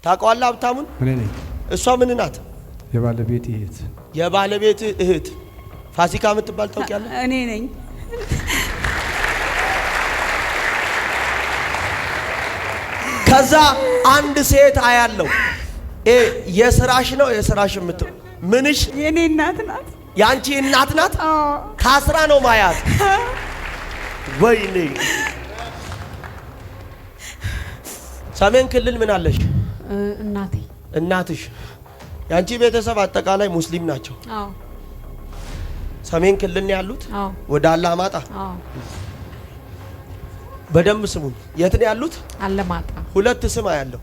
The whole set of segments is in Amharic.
ታውቀዋለህ ሀብታሙን? እኔ ነኝ። እሷ ምን ናት? የባለቤት እህት ፋሲካ የምትባል ታውቂያለህ? እኔ ነኝ። ከዛ አንድ ሴት አያለው። የስራሽ ነው የስራሽ ምንሽ? የኔ እናት ናት። ያንቺ እናት ናት? ታስራ ነው ማያት። ወይኔ ሰሜን ክልል ምን አለሽ? እናትሽ ያንቺ ቤተሰብ አጠቃላይ ሙስሊም ናቸው? አዎ። ሰሜን ክልል ነው ያሉት? አዎ። ወደ አላማጣ? አዎ። በደንብ ስሙን። የት ነው ያሉት? አላማጣ። ሁለት ስም ያለው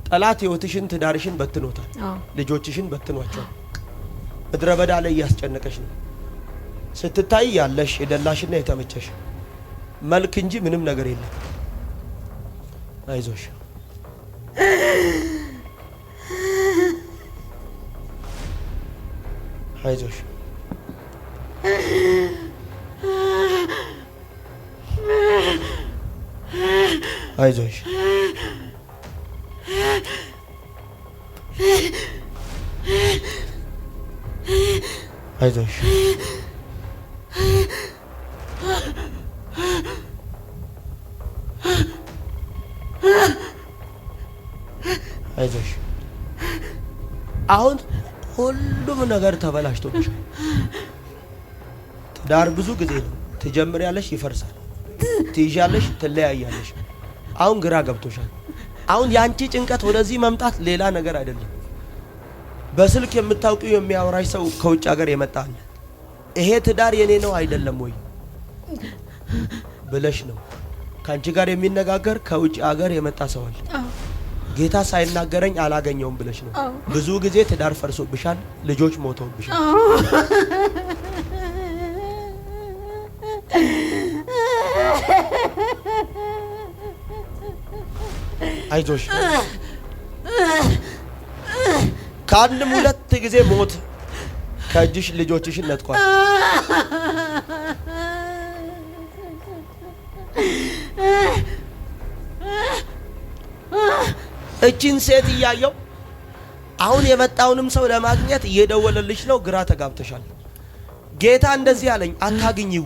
ጠላት ህይወትሽን ትዳርሽን በትኖታል። አዎ። ልጆችሽን በትኗቸው ምድረ በዳ ላይ ያስጨነቀሽ ነው። ስትታይ ያለሽ የደላሽና የተመቸሽ መልክ እንጂ ምንም ነገር የለም። አይዞሽ አይዞሽ አይዞሽ አይዞሽ አይዞሽ። አሁን ሁሉም ነገር ተበላሽቶብሽ ትዳር ብዙ ጊዜ ነው ትጀምሪያለሽ፣ ይፈርሳል፣ ትይዣለሽ፣ ትለያያለሽ። አሁን ግራ ገብቶሻል። አሁን ያንቺ ጭንቀት ወደዚህ መምጣት ሌላ ነገር አይደለም። በስልክ የምታውቂው የሚያወራሽ ሰው ከውጭ ሀገር የመጣ አለ። ይሄ ትዳር የኔ ነው አይደለም ወይ ብለሽ ነው ካንቺ ጋር የሚነጋገር ከውጭ ሀገር የመጣ ሰው አለ። ጌታ ሳይናገረኝ አላገኘውም ብለሽ ነው። ብዙ ጊዜ ትዳር ፈርሶብሻል፣ ልጆች ሞተውብሻል። አይዞሽ። ከአንድም ሁለት ጊዜ ሞት ከእጅሽ ልጆችሽን ነጥቋል። እቺን ሴት እያየው አሁን የመጣውንም ሰው ለማግኘት እየደወለልሽ ነው። ግራ ተጋብተሻል። ጌታ እንደዚህ አለኝ፣ አታግኚው።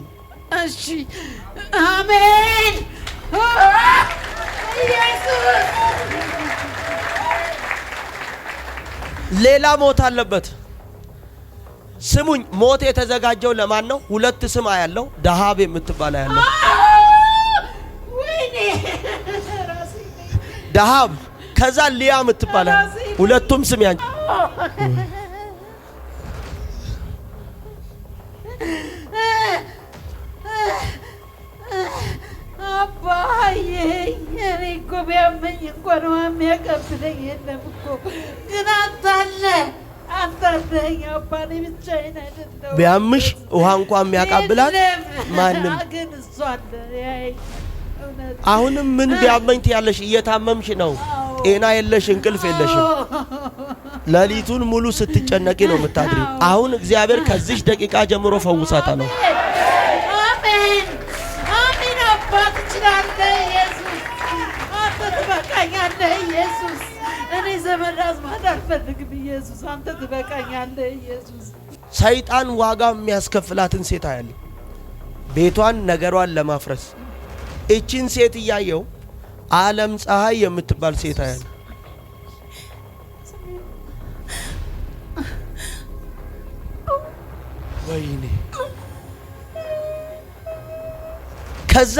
እሺ፣ አሜን። ኢየሱስ ሌላ ሞት አለበት። ስሙኝ፣ ሞት የተዘጋጀው ለማን ነው? ሁለት ስም ያለው ዳሃብ የምትባል ያለው ዳሃብ፣ ከዛ ሊያ የምትባል ሁለቱም ስም ያንቺ። አባዬ እኔ እኮ ቢያመኝ እንኳን የሚያቀብለኝ የለም እኮ፣ ግን አንተ አለ። አንተ አለኝ አባ። እኔ ብቻዬን አይደለሁም። ቢያምሽ ውሃ እንኳን የሚያቀብላት ማንም፣ ግን እሱ አለ። አሁንም ምን ቢያመኝ ትያለሽ? እየታመምሽ ነው። ጤና የለሽ፣ እንቅልፍ የለሽም። ሌሊቱን ሙሉ ስትጨነቂ ነው የምታድሪ። አሁን እግዚአብሔር ከዚህ ደቂቃ ጀምሮ ፈውሳታለሁ። አሜን አሜን። አባት ትችላለህ ኢየሱስ። አንተ ትበቃኛለህ ኢየሱስ። እኔ ዘመድ አዝማድ አልፈልግም ኢየሱስ። አንተ ትበቃኛለህ ኢየሱስ። ሰይጣን ዋጋ የሚያስከፍላትን ሴት አያለሁ፣ ቤቷን ነገሯን ለማፍረስ። እቺን ሴት እያየው ዓለም ፀሐይ የምትባል ሴት አያለሁ። ወይኔ ከዛ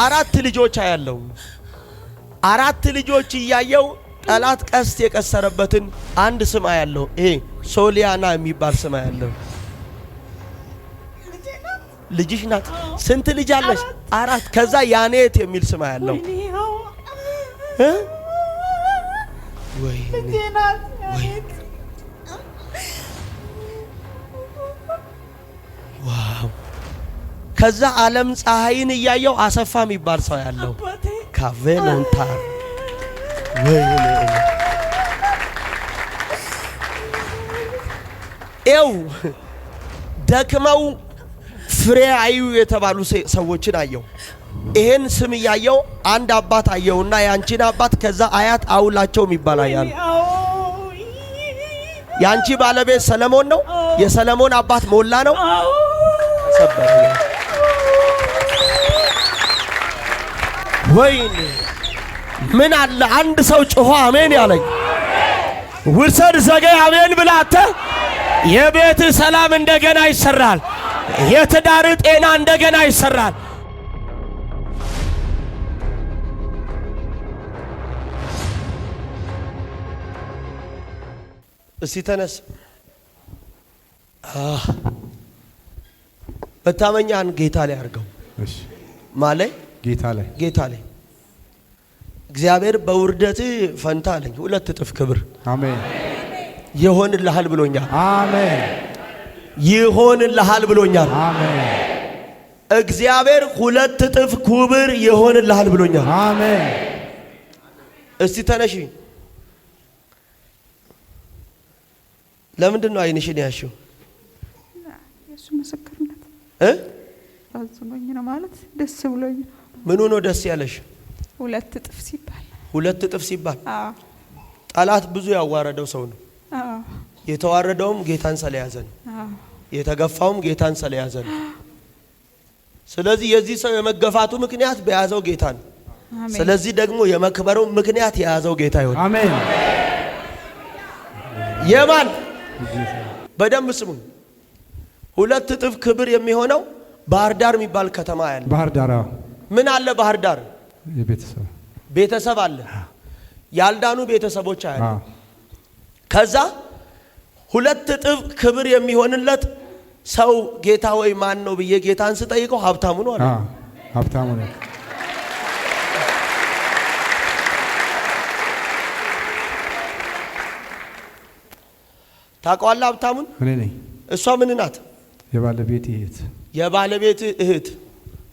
4 ልጆች አያለው። 4 ልጆች እያየው ጠላት ቀስት የቀሰረበትን አንድ ስም አያለው። ይሄ ሶሊያና የሚባል ስም አያለው። ልጅሽ ናት? ስንት ልጅ አለሽ? 4። ከዛ ያኔት የሚል ስም አያለው። ወይኔ ዋው። ከዛ ዓለም ፀሐይን እያየው አሰፋ የሚባል ሰው ያለው ካቬሎንታር። ወይኔ ኤው ደክመው ፍሬ አዩ የተባሉ ሰዎችን አየው። ይሄን ስም እያየው አንድ አባት አየውና ያንቺን አባት ከዛ አያት አውላቸው ይባላል። ያንቺ ባለቤት ሰለሞን ነው። የሰለሞን አባት ሞላ ነው። ወይኔ ምን አለ አንድ ሰው ጮሆ አሜን ያለኝ። ውርሰድ ዘገይ አሜን ብላተ የቤት ሰላም እንደገና ይሰራል። የትዳር ጤና እንደገና ይሰራል። እስቲ ተነስ። መታመኛን ጌታ ላይ አድርገው። እሺ ማለት ጌታ ላይ እግዚአብሔር በውርደት ፈንታ አለኝ 2 እጥፍ ክብር አሜን ይሆንልሃል ብሎኛል። አሜን ይሆንልሃል ብሎኛል። አሜን እግዚአብሔር 2 እጥፍ ክብር ይሆንልሃል ብሎኛል። አሜን እስቲ ተነሺ። ለምንድን ነው አይንሽን ያሽው? የሱ መስከርነት አዝኖኝ ነው ማለት ደስ ብሎኝ ነው። ምኑ ነው ደስ ያለሽ? 2 እጥፍ ሲባል 2 እጥፍ ሲባል ጠላት ብዙ ያዋረደው ሰው ነው። የተዋረደውም ጌታን ስለያዘ ነው። የተገፋውም ጌታን ስለያዘ ነው። ስለዚህ የዚህ ሰው የመገፋቱ ምክንያት በያዘው ጌታ ነው። ስለዚህ ደግሞ የመክበሩ ምክንያት የያዘው ጌታ ይሆን። አሜን የማን በደንብ ስሙኝ። 2 እጥፍ ክብር የሚሆነው ባህር ዳር የሚባል ከተማ ያለ። ባህር ዳር ምን አለ? ባህር ዳር ቤተሰብ አለ። ያልዳኑ ቤተሰቦች አለ። ከዛ 2 እጥፍ ክብር የሚሆንለት ሰው ጌታ ወይ ማን ነው ብዬ ጌታን ስጠይቀው ሀብታሙ ነው አለ። ሀብታሙ ነው። ታውቀዋለህ ሀብታሙን? እኔ ነኝ። እሷ ምን ናት? የባለቤት እህት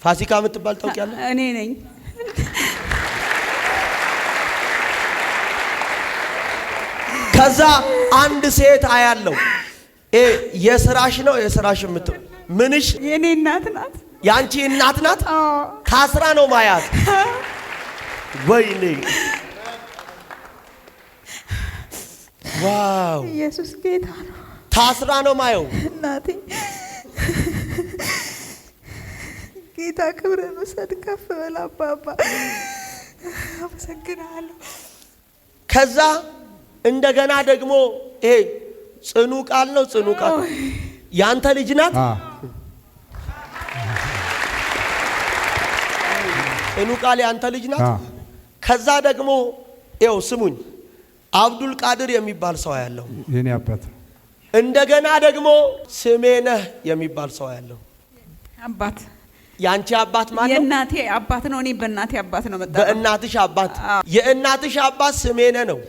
ፋሲካ የምትባል ታውቂያለህ? እኔ ነኝ። ከዛ አንድ ሴት አያለው። የስራሽ ነው የስራሽ ምንሽ? የኔ እናት ናት። ያንቺ እናት ናት? ታስራ ነው ማያት። ወይኔ ዋው! ኢየሱስ ጌታ ነው። ታስራ ነው ማየው። እናቴ ጌታ ክብርን ውሰድ፣ ከፍ በል አባባ። አመሰግናለሁ። ከዛ እንደገና ደግሞ ጽኑ ቃል ነው። ጽኑ ቃል ያንተ ልጅ ናት። ጽኑ ቃል ያንተ ልጅ ናት። ከዛ ደግሞ ስሙኝ፣ አብዱል ቃድር የሚባል ሰው ያለው የኔ አባት። እንደገና ደግሞ ስሜነህ የሚባል ሰው ያለው አባት። ያንቺ አባት ማለት ነው? የእናቴ አባት ነው። እኔ በእናቴ አባት ነው መጣ። በእናትሽ አባት። የእናትሽ አባት ስሜነህ ነው።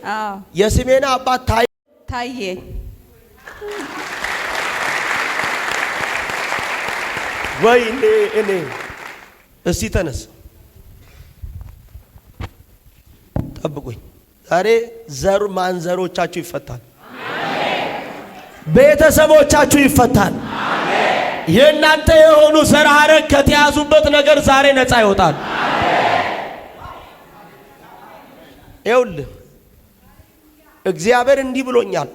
የስሜነህ አባት ታዬ። ወይኔ እኔ እስቲ ተነስ፣ ጠብቁኝ። ዛሬ ማንዘሮቻችሁ ይፈታል። ቤተሰቦቻችሁ ይፈታል። የእናንተ የሆኑ ዘር ሐረግ ከተያዙበት ነገር ዛሬ ነፃ ይወጣል። ይኸውልህ እግዚአብሔር እንዲህ ብሎኛል፣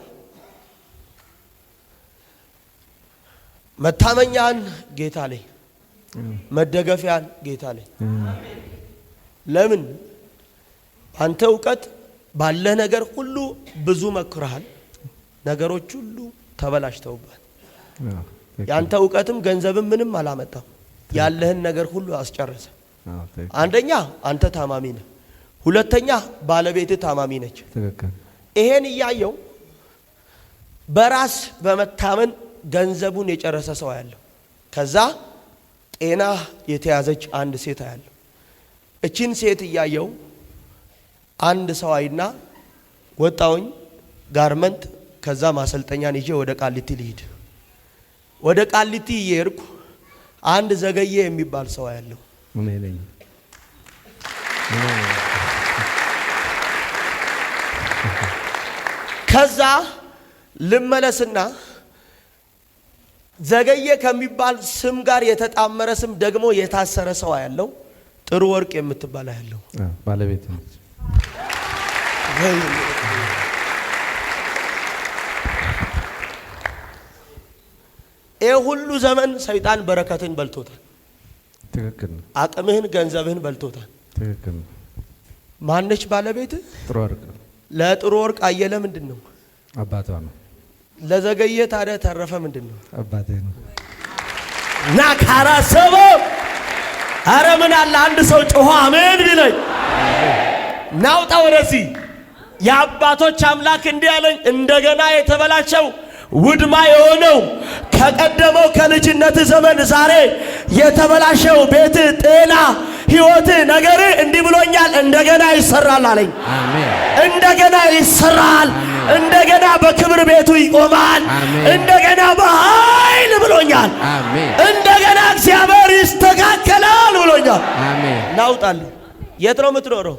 መታመኛን ጌታ ላይ፣ መደገፊያን ጌታ ላይ። ለምን አንተ እውቀት ባለ ነገር ሁሉ ብዙ መክረሃል፣ ነገሮች ሁሉ ተበላሽተውባል። ያንተ እውቀትም ገንዘብም ምንም አላመጣም፣ ያለህን ነገር ሁሉ አስጨረሰ። አንደኛ አንተ ታማሚ ነህ፣ ሁለተኛ ባለቤትህ ታማሚ ነች። ይሄን እያየው በራስ በመታመን ገንዘቡን የጨረሰ ሰው ያለው፣ ከዛ ጤና የተያዘች አንድ ሴት ያለው። እቺን ሴት እያየው አንድ ሰው አይና ወጣውኝ ጋርመንት፣ ከዛ ማሰልጠኛን ይዤ ወደ ቃሊቲ ልሂድ። ወደ ቃሊቲ እየሄድኩ አንድ ዘገየ የሚባል ሰው ያለው ከዛ ልመለስና ዘገየ ከሚባል ስም ጋር የተጣመረ ስም ደግሞ የታሰረ ሰው ያለው ጥሩ ወርቅ የምትባል ያለው ባለቤት ነች። ይሄ ሁሉ ዘመን ሰይጣን በረከትን በልቶታል። ትክክል ነው። አቅምህን ገንዘብህን በልቶታል። ትክክል ነው። ማነች ባለቤት? ጥሩ ወርቅ። ለጥሩ ወርቅ አየለ ምንድነው? አባቷ ነው። ለዘገየ ታዲያ ተረፈ ምንድነው? አባቴ ነው። ና ካራሰበ አረ ምን አለ አንድ ሰው ጮሆ አሜን ቢለኝ ናውጣ ወደዚህ። የአባቶች አምላክ እንዲህ አለኝ፣ እንደገና የተበላሸው ውድማ የሆነው ከቀደመው ከልጅነት ዘመን ዛሬ የተበላሸው ቤት፣ ጤና፣ ህይወት፣ ነገር እንዲህ ብሎኛል፣ እንደገና ይሰራል አለኝ። አሜን። እንደገና ይሰራል። እንደገና በክብር ቤቱ ይቆማል። እንደገና በኃይል ብሎኛል። አሜን። እንደገና እግዚአብሔር ይስተካከላል ብሎኛል። አሜን። ናውጣለሁ። የት ነው የምትኖረው?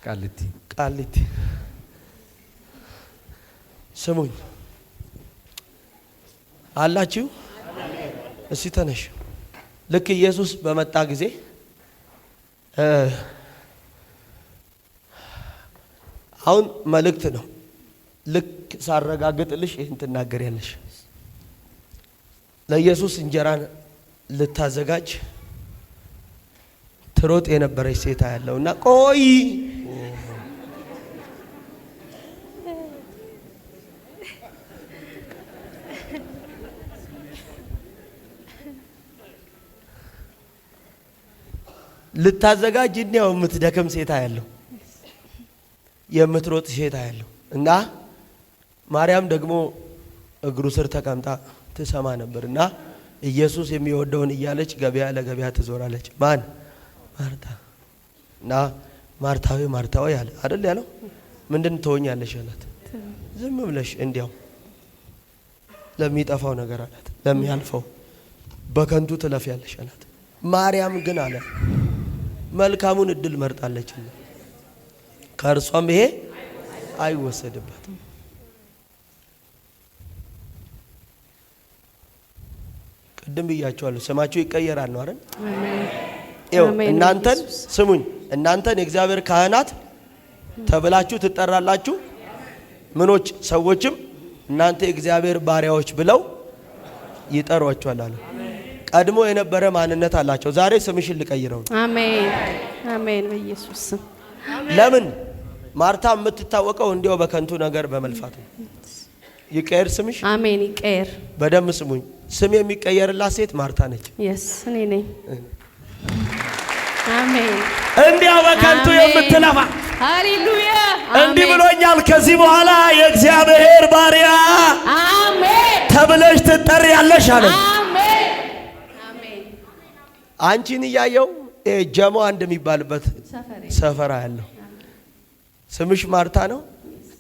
ቃሊቲ። ቃሊቲ። ስሙኝ አላችሁ? እስቲ ተነሽ። ልክ ኢየሱስ በመጣ ጊዜ አሁን መልእክት ነው። ልክ ሳረጋግጥልሽ ይህን ትናገሪያለሽ። ለኢየሱስ እንጀራን ልታዘጋጅ ትሮጥ የነበረች ሴት ያለውና ቆይ ልታዘጋጅ እንዲያው የምትደክም ሴት ያለው የምትሮጥ ሴት ያለው እና ማርያም ደግሞ እግሩ ስር ተቀምጣ ትሰማ ነበርና ኢየሱስ የሚወደውን እያለች ገበያ ለገበያ ትዞራለች። ማን? ማርታ። እና ማርታዊ ማርታዊ ያለ አይደል ያለው? ምንድን ትሆኛለሽ አላት። ዝም ብለሽ እንዲያው ለሚጠፋው ነገር አላት፣ ለሚያልፈው በከንቱ ትለፊያለሽ አላት። ማርያም ግን አለ መልካሙን እድል መርጣለች፣ ከእርሷም ይሄ አይወሰድባትም። ቅድም ብያቸዋለሁ፣ ስማችሁ ይቀየራል ነው አይደል? አሜን። እናንተን ስሙኝ፣ እናንተን የእግዚአብሔር ካህናት ተብላችሁ ትጠራላችሁ። ምኖች ሰዎችም እናንተ የእግዚአብሔር ባሪያዎች ብለው ይጠሯችኋል አለ። ቀድሞ የነበረ ማንነት አላቸው። ዛሬ ስምሽን ልቀይረው። አሜን አሜን። በኢየሱስ ስም። ለምን ማርታ የምትታወቀው እንዲያው በከንቱ ነገር በመልፋት ነው። ይቀየር ስምሽ። አሜን ይቀየር። በደም ስሙኝ፣ ስም የሚቀየርላት ሴት ማርታ ነች። የስ እኔ ነኝ። አሜን። እንዲያው በከንቱ የምትለፋ ሃሌሉያ። እንዲህ ብሎኛል፣ ከዚህ በኋላ የእግዚአብሔር ባሪያ አሜን ተብለሽ ትጠሪያለሽ አለ። አሜን አሜን። አንቺን እያየው ጀሞ አንድ የሚባልበት ሰፈራ ያለው ስምሽ ማርታ ነው።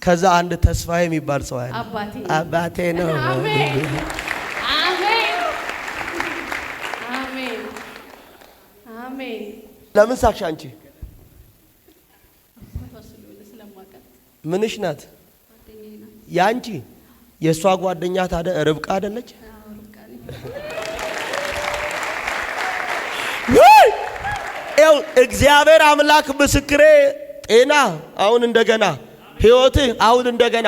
ከዛ አንድ ተስፋዬ የሚባል ሰው ያለ አባቴ ነው። አሜን አሜን አሜን አሜን። ለምን ሳቅሽ አንቺ? ምንሽ ናት? ያንቺ የሷ ጓደኛ ታዲያ ርብቃ አይደለች? ይኸው እግዚአብሔር አምላክ ምስክሬ፣ ጤና አሁን እንደገና፣ ህይወት አሁን እንደገና።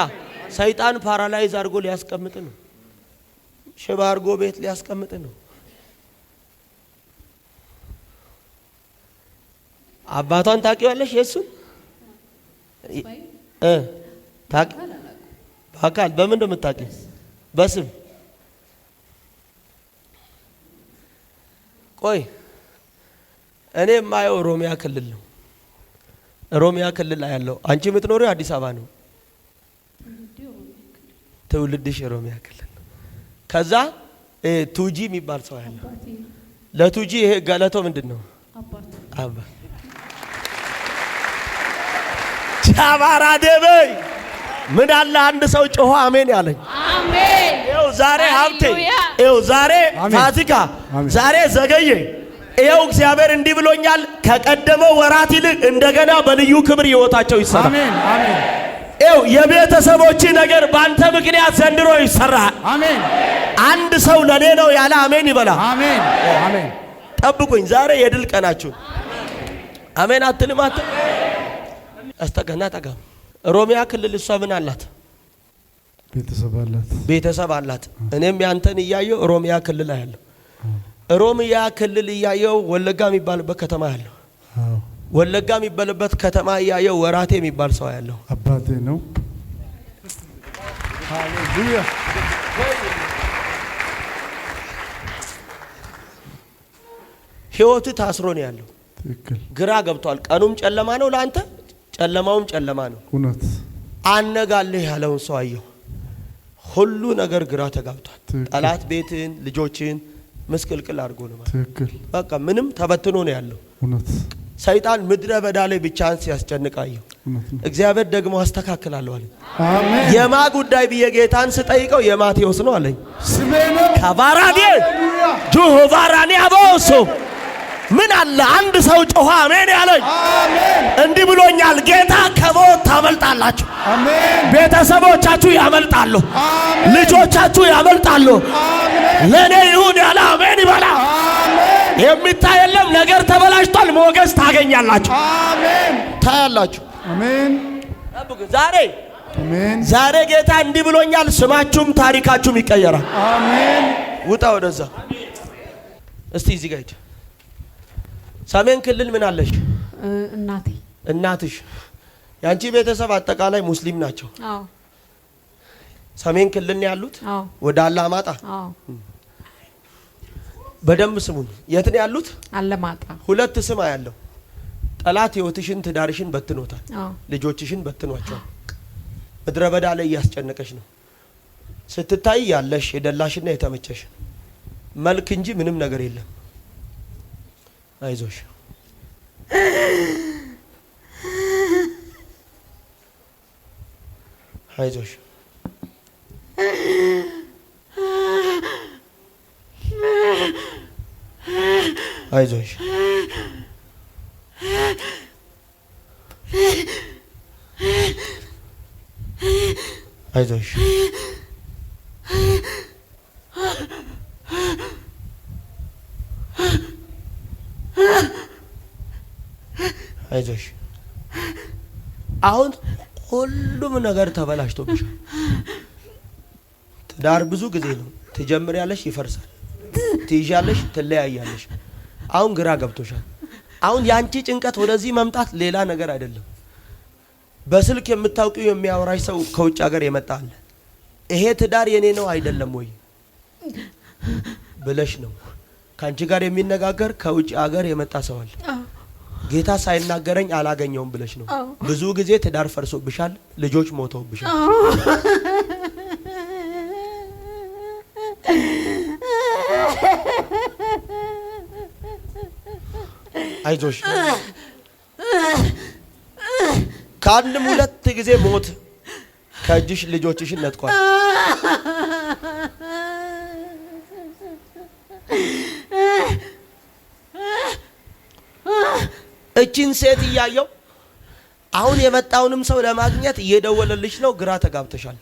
ሰይጣን ፓራላይዝ አድርጎ ሊያስቀምጥ ነው፣ ሽባ አድርጎ ቤት ሊያስቀምጥ ነው። አባቷን ታውቂዋለሽ? የሱን ታውቂ? በአካል በምን እንደምታውቂ? በስም ቆይ እኔ የማየው ኦሮሚያ ክልል ነው። ኦሮሚያ ክልል ላይ ያለው አንቺ የምትኖሪው አዲስ አበባ ነው። ትውልድሽ ኦሮሚያ ክልል ነው። ከዛ ቱጂ የሚባል ሰው ያለው ለቱጂ ይሄ ገለቶ ምንድን ነው? አባ ቻባራ ደበይ ምን አለ አንድ ሰው ጮሆ አሜን ያለኝ። አሜን። ይኸው ዛሬ ሀብቴ፣ ይኸው ዛሬ ፋሲካ፣ ዛሬ ዘገየ። ይኸው እግዚአብሔር እንዲህ ብሎኛል፣ ከቀደመው ወራት ይልቅ እንደገና በልዩ ክብር ህይወታቸው ይሰራል። አሜን አሜን። ይኸው የቤተሰቦች ነገር ባንተ ምክንያት ዘንድሮ ይሰራል። አሜን። አንድ ሰው ለኔ ነው ያለ አሜን ይበላ። አሜን አሜን። ጠብቁኝ፣ ዛሬ የድል ቀናችሁ። አሜን አትልም አትል አስተቀና ጠጋ ኦሮሚያ ክልል እሷ ምን አላት? ቤተሰብ አላት። እኔም ያንተን እያየው ኦሮሚያ ክልል አያለሁ። ኦሮሚያ ክልል እያየው ወለጋ የሚባልበት ከተማ ያለው ወለጋ የሚባልበት ከተማ እያየው ወራቴ የሚባል ሰው ያለው አባቴ ነው። ሃሌሉያ። ህይወት ታስሮ ነው ያለው። ትክክል። ግራ ገብቷል። ቀኑም ጨለማ ነው ለአንተ፣ ጨለማውም ጨለማ ነው። እውነት አነጋለህ ያለውን ሰው አየሁ። ሁሉ ነገር ግራ ተጋብቷል። ጠላት ቤትን ልጆችን መስቀልቅል አድርጎ ነው ማለት። ትክክል። በቃ ምንም ተበትኖ ነው ያለው። እውነት ሰይጣን ምድረ በዳ ላይ ብቻን ሲያስጨንቃየው እግዚአብሔር ደግሞ አስተካክላለሁ አለኝ። አሜን። የማ ጉዳይ ብዬ ጌታን ስጠይቀው የማቴዎስ ነው አለኝ። ስሜ ነው ካባራዲ ጁሆቫራኒ አቦሶ ምን አለ አንድ ሰው ጮኸ አሜን ያለኝ። አሜን። እንዲህ ብሎኛል ጌታ ከሞት ታመልጣላችሁ። አሜን። ቤተሰቦቻችሁ ያመልጣሉ። አሜን። ልጆቻችሁ ያመልጣሉ። አሜን። ለኔ ይሁን ያለ አሜን ይበላ። አሜን። የሚታይ የለም ነገር ተበላሽቷል። ሞገስ ታገኛላችሁ። አሜን። ታያላችሁ። አሜን። ዛሬ ጌታ እንዲህ ብሎኛል ስማችሁም ታሪካችሁም ይቀየራል። አሜን። ውጣ ወደዛ እስቲ እዚህ ጋር ሰሜን ክልል ምን አለሽ? እናትሽ ያንቺ ቤተሰብ አጠቃላይ ሙስሊም ናቸው? አዎ። ሰሜን ክልል ነው ያሉት? አዎ። ወደ አላማጣ? አዎ። በደንብ ስሙኝ። የት ነው ያሉት? አላማጣ። ሁለት ስም ያለው ጠላት ህይወትሽን ትዳርሽን በትኖታል። አዎ። ልጆችሽን በትኗቸዋል። ምድረ በዳ ላይ እያስጨነቀሽ ነው። ስትታይ ያለሽ የደላሽና የተመቸሽ መልክ እንጂ ምንም ነገር የለም። አይዞሽ አይዞሽ አይዞሽ አይዞሽ አይዞሽ አሁን ሁሉም ነገር ተበላሽቶብሻል። ትዳር ብዙ ጊዜ ነው ትጀምሪያለሽ፣ ይፈርሳል። ትይዣለሽ፣ ትለያያለሽ። አሁን ግራ ገብቶሻል። አሁን ያንቺ ጭንቀት ወደዚህ መምጣት ሌላ ነገር አይደለም። በስልክ የምታውቂው የሚያወራሽ ሰው ከውጭ ሀገር የመጣ አለ። ይሄ ትዳር የኔ ነው አይደለም ወይ ብለሽ ነው ካንቺ ጋር የሚነጋገር ከውጭ ሀገር የመጣ ሰው አለ። ጌታ ሳይናገረኝ አላገኘውም ብለሽ ነው። ብዙ ጊዜ ትዳር ፈርሶብሻል፣ ልጆች ሞተውብሻል። አይዞሽ ከአንድም ሁለት ጊዜ ሞት ከእጅሽ ልጆችሽን ነጥቋል። እቺን ሴት እያየው አሁን የመጣውንም ሰው ለማግኘት እየደወለልሽ ነው። ግራ ተጋብተሻል።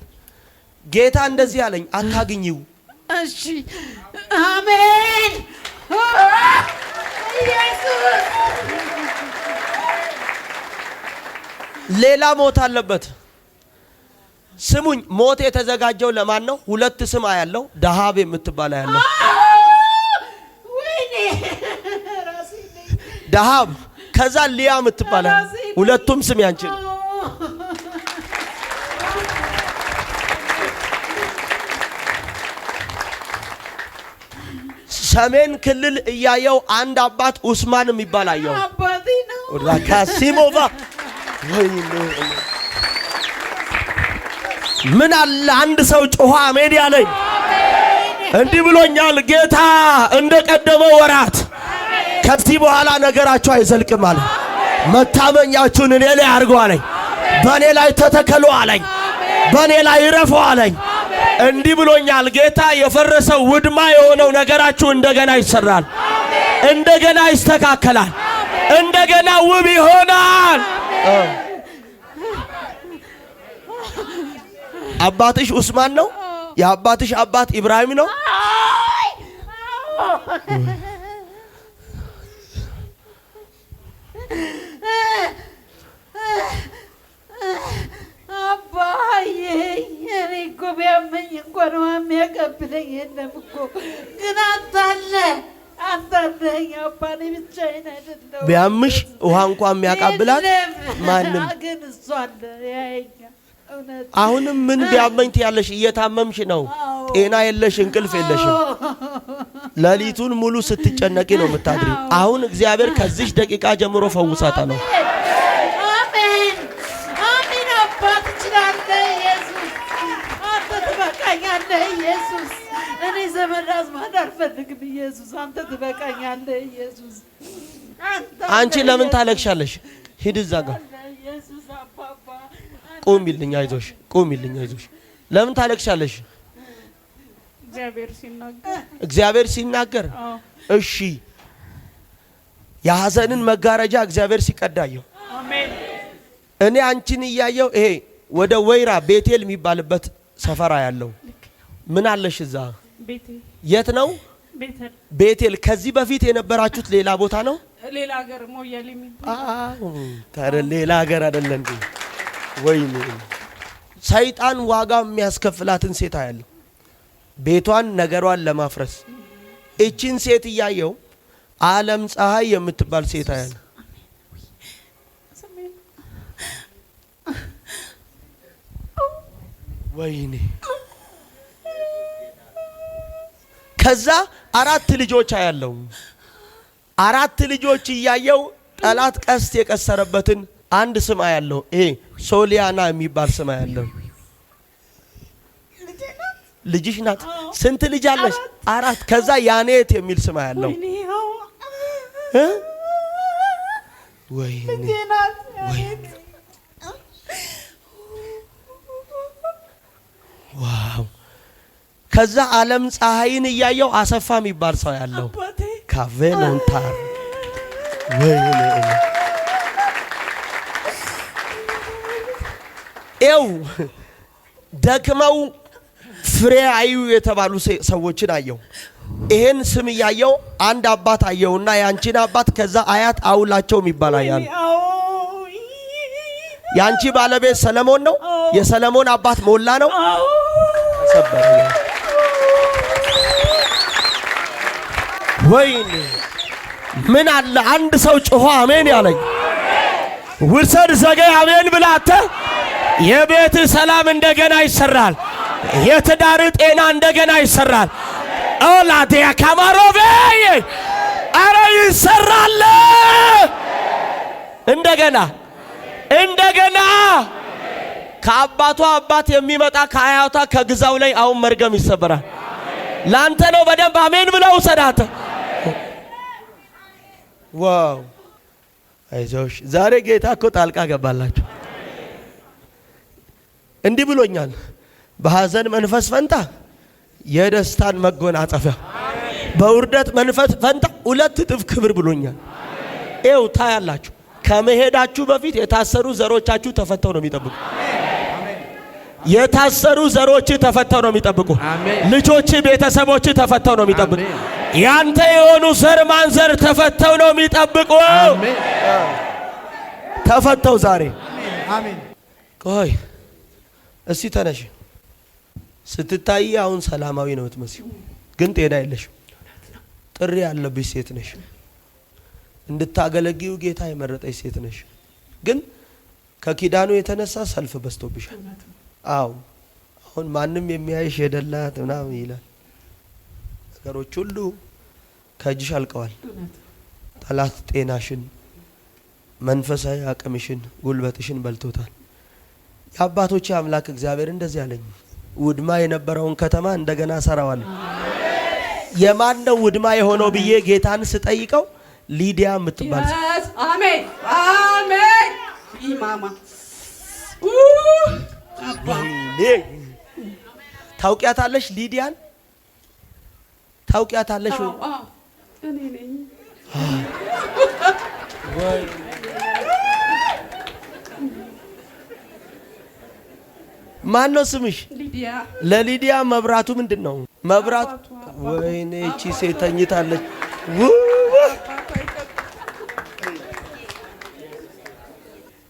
ጌታ እንደዚህ አለኝ አታግኚው። እሺ አሜን። ኢየሱስ ሌላ ሞት አለበት። ስሙኝ፣ ሞት የተዘጋጀው ለማን ነው? ሁለት ስም ያለው ዳሃብ የምትባል ያለው ወይኔ ዳሃብ፣ ከዛ ሊያ የምትባል ሁለቱም ስም ያንቺ ነው። ሰሜን ክልል እያየው አንድ አባት ኡስማን የሚባል አየው። አባቴ ነው። ራካሲሞቫ ምን አለ አንድ ሰው ጮኸ አሜን ያለኝ። እንዲህ ብሎኛል ጌታ እንደ ቀደመው ወራት ከዚህ በኋላ ነገራችሁ አይዘልቅም አለ። መታመኛችሁን እኔ ላይ አድርጉ አለኝ። በእኔ ላይ ተተከሉ አለኝ። በእኔ ላይ ረፉ አለኝ። እንዲህ ብሎኛል ጌታ የፈረሰው ውድማ የሆነው ነገራችሁ እንደገና ይሰራል፣ እንደገና ይስተካከላል፣ እንደገና ውብ ይሆናል። አባትሽ ኡስማን ነው? የአባትሽ አባት ኢብራሂም ነው? እንኳን ውሃ የሚያቀብለኝ የለም እኮ ግን አንተ አለ አንተ አለኝ አባ እኔ ብቻዬን አይደለሁም ቢያምሽ ውሃ እንኳን የሚያቀብላት ማንም ግን እሱ አለ ያየኛል እውነት አሁንም ምን ቢያመኝ ትያለሽ እየታመምሽ ነው ጤና የለሽ እንቅልፍ የለሽም ሌሊቱን ሙሉ ስትጨነቂ ነው የምታድሪ አሁን እግዚአብሔር ከዚህ ደቂቃ ጀምሮ ፈውሳታ ነው አሜን አሜን አባት ትችላለህ ኢየሱስ አንተ ትበቃኛለህ ኢየሱስ እኔ ዘመድ አዝማድ አልፈልግም ኢየሱስ አንተ ትበቃኛለህ ኢየሱስ አንቺ ለምን ታለቅሻለሽ ሂድ እዛ ጋር ኢየሱስ አባባ ቁሚልኝ አይዞሽ ለምን ታለቅሻለሽ እግዚአብሔር ሲናገር እሺ የሐዘንን መጋረጃ እግዚአብሔር ሲቀዳየው አሜን እኔ አንቺን እያየው ይሄ ወደ ወይራ ቤቴል የሚባልበት ሰፈራ ያለው ምን አለሽ እዛ የት ነው ቤቴል ከዚህ በፊት የነበራችሁት ሌላ ቦታ ነው ሌላ ሀገር ሞያሌ የሚባል ታረ ሌላ ሀገር አይደለም እንዴ ወይኔ ሰይጣን ዋጋ የሚያስከፍላትን ሴት አያለሁ ቤቷን ነገሯን ለማፍረስ እቺን ሴት እያየው ዓለም ፀሐይ የምትባል ሴት አያለሁ ወይኔ ከዛ 4 ልጆች አያለው 4 ልጆች እያየው ጠላት ቀስት የቀሰረበትን አንድ ስም አያለው ይሄ ሶሊያና የሚባል ስም አያለው ልጅሽ ናት ስንት ልጅ አለሽ 4 ከዛ ያኔት የሚል ስም አያለው ወይኔ ዋው ከዛ ዓለም ፀሐይን እያየው አሰፋ የሚባል ሰው ያለው ካቬኖንታር ወይኔ ኤው ደክመው ፍሬ አዩ የተባሉ ሰዎችን አየው ይሄን ስም እያየው አንድ አባት አየውና ያንቺን አባት ከዛ አያት አውላቸው የሚባል አያል ያንቺ ባለቤት ሰለሞን ነው የሰለሞን አባት ሞላ ነው ሰበረ ወይኔ ምን አለ አንድ ሰው ጮሆ አሜን ያለኝ ውርሰድ ዘገይ አሜን ብላተ የቤት ሰላም እንደገና ይሰራል የትዳር ጤና እንደገና ይሰራል ኦላዲያ ካማሮቬ አረ ይሰራል እንደገና ከአባቷ አባት የሚመጣ ከአያቷ ከግዛው ላይ አሁን መርገም ይሰበራል ላንተ ነው በደንብ አሜን ብለው ሰዳተ ዋው አይዞሽ ዛሬ ጌታ እኮ ጣልቃ ገባላችሁ እንዲህ ብሎኛል በሐዘን መንፈስ ፈንታ የደስታን መጎናጸፊያ በውርደት መንፈስ ፈንታ 2 እጥፍ ክብር ብሎኛል ኤው ታያላችሁ ከመሄዳችሁ በፊት የታሰሩ ዘሮቻችሁ ተፈተው ነው የሚጠብቁ የታሰሩ ዘሮች ተፈተው ነው የሚጠብቁ ልጆች ቤተሰቦች ተፈተው ነው የሚጠብቁ ያንተ የሆኑ ዘር ማንዘር ተፈተው ነው የሚጠብቁ ተፈተው ዛሬ አሜን ቆይ እስቲ ተነሽ ስትታይ አሁን ሰላማዊ ነው የምትመስዩ ግን ጤና የለሽ ጥሪ ያለብሽ ሴት ነሽ እንድታገለግዩ ጌታ የመረጠሽ ሴት ነሽ ግን ከኪዳኑ የተነሳ ሰልፍ በስቶብሻል አው አሁን ማንም የሚያይሽ የደላት ምናምን ይላል ነገሮች ሁሉ ከእጅሽ አልቀዋል ጠላት ጤናሽን መንፈሳዊ አቅምሽን ጉልበትሽን በልቶታል የአባቶች አምላክ እግዚአብሔር እንደዚህ አለኝ ውድማ የነበረውን ከተማ እንደገና ሰራዋለሁ የማን ነው ውድማ የሆነው ብዬ ጌታን ስጠይቀው ሊዲያ የምትባል አሜን አሜን ኢማማ ታውቂያታለሽ ሊዲያን ታውቂያታለሽ እኔ ነኝ ወይ ማን ነው ስምሽ ሊዲያ ለሊዲያ መብራቱ ምንድነው መብራት ወይኔ እቺ ሴት ተኝታለች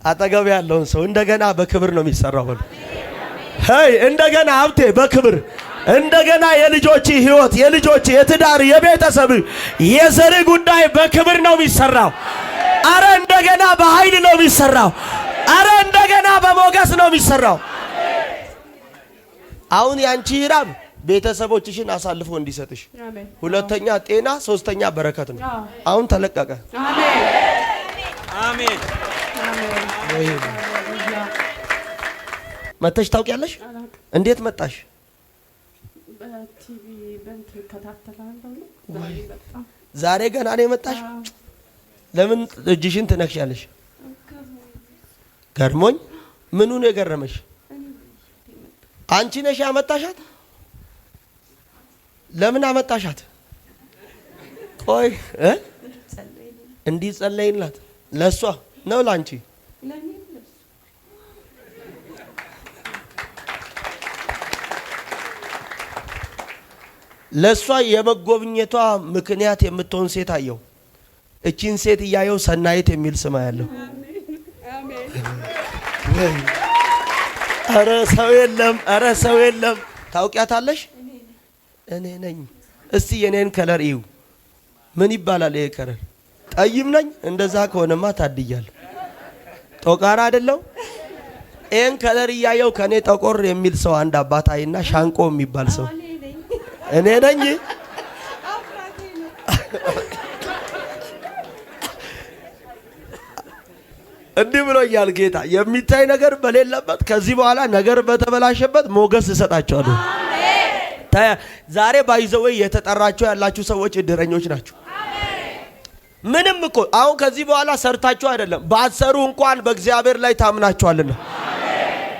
አጠገብ ያለውን ሰው እንደገና በክብር ነው የሚሰራው ሄይ እንደገና ሀብቴ በክብር እንደገና የልጆች ህይወት፣ የልጆች የትዳር፣ የቤተሰብ፣ የዘር ጉዳይ በክብር ነው የሚሰራው። አረ እንደገና በኃይል ነው የሚሰራው። አረ እንደገና በሞገስ ነው የሚሰራው። አሁን ያንቺ ራብ ቤተሰቦችሽን አሳልፎ እንዲሰጥሽ፣ ሁለተኛ ጤና፣ ሶስተኛ በረከት ነው። አሁን ተለቀቀ። አሜን አሜን። መተሽ ታውቂያለሽ? እንዴት መጣሽ? በቲቪ በንት ከታተላለሁ። ዛሬ ገና ነው የመጣሽ? ለምን እጅሽን ትነክሻለሽ? ገርሞኝ። ምኑ ነው የገረመሽ? አንቺ ነሽ ያመጣሻት? ለምን አመጣሻት? ቆይ እንዲጸለይላት ለሷ ነው ላንቺ? ለሷ የመጎብኘቷ ምክንያት የምትሆን ሴት አየው። እቺን ሴት እያየው ሰናይት የሚል ስም ያለው። አረ ሰው የለም፣ አረ ሰው የለም። ታውቂያታለሽ? እኔ ነኝ። እስቲ የኔን ከለር እዩ። ምን ይባላል ይሄ ከለር? ጠይም ነኝ? እንደዛ ከሆነማ ታድያለሁ። ጦቃራ አይደለው? ይሄን ከለር እያየው ከኔ ጠቆር የሚል ሰው አንድ አባታይና ሻንቆ የሚባል ሰው እኔ ነኝ። እንዲህ ብሎኛል ጌታ። የሚታይ ነገር በሌለበት ከዚህ በኋላ ነገር በተበላሸበት ሞገስ እሰጣቸዋለሁ። ዛሬ ባይዘወይ የተጠራችሁ ያላችሁ ሰዎች እድረኞች ናችሁ። ምንም እኮ አሁን ከዚህ በኋላ ሰርታችሁ አይደለም፣ ባትሰሩ እንኳን በእግዚአብሔር ላይ ታምናችኋልና